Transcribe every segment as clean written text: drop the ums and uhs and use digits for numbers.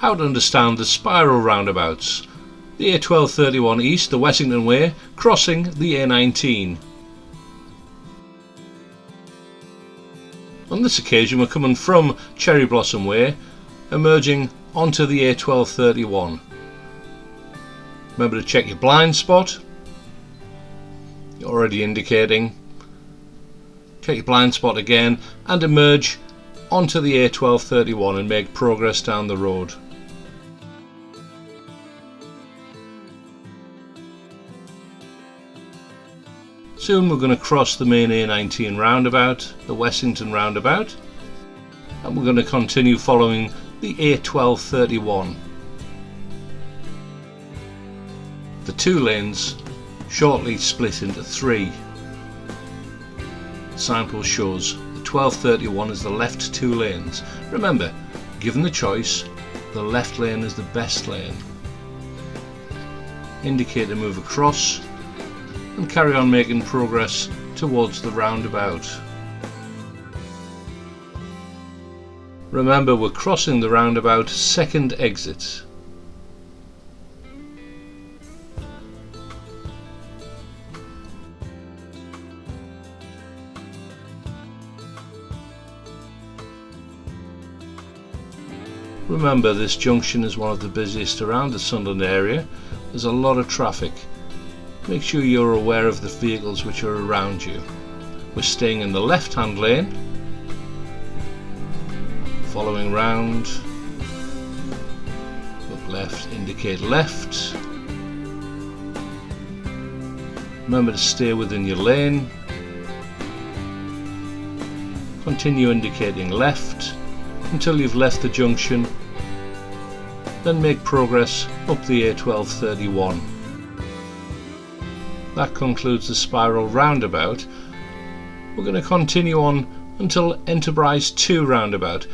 how to understand the spiral roundabouts, the A1231 East, the Wessington Way, crossing the A19. On this occasion we're coming from Cherry Blossom Way, emerging onto the A1231. Remember to check your blind spot, already indicating. Check your blind spot again and emerge onto the A1231 and make progress down the road. Soon we're going to cross the main A19 roundabout, the Wessington roundabout, and we're going to continue following the A1231. The two lanes shortly split into three. The signpost shows the 1231 is the left two lanes. Remember, given the choice, the left lane is the best lane. Indicate to move across and carry on making progress towards the roundabout. Remember, we're crossing the roundabout second exit. Remember, this junction is one of the busiest around the Sunderland area. There's a lot of traffic. Make sure you're aware of the vehicles which are around you. We're staying in the left-hand lane, following round, look left, indicate left. Remember to stay within your lane. Continue indicating left until you've left the junction, then make progress up the A1231. That concludes the spiral roundabout. We're going to continue on until Enterprise 2 roundabout.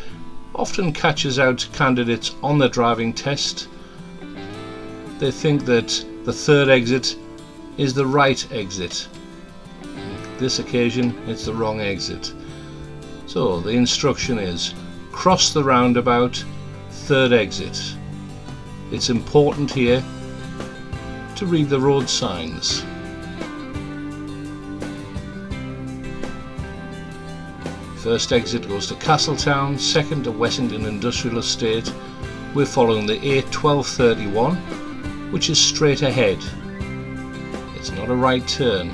Often catches out candidates on their driving test. They think that the third exit is the right exit. On this occasion it's the wrong exit. So the instruction is cross the roundabout, third exit. It's important here to read the road signs. First exit goes to Castletown, second to Wessington Industrial Estate. We're following the A1231, which is straight ahead. It's not a right turn.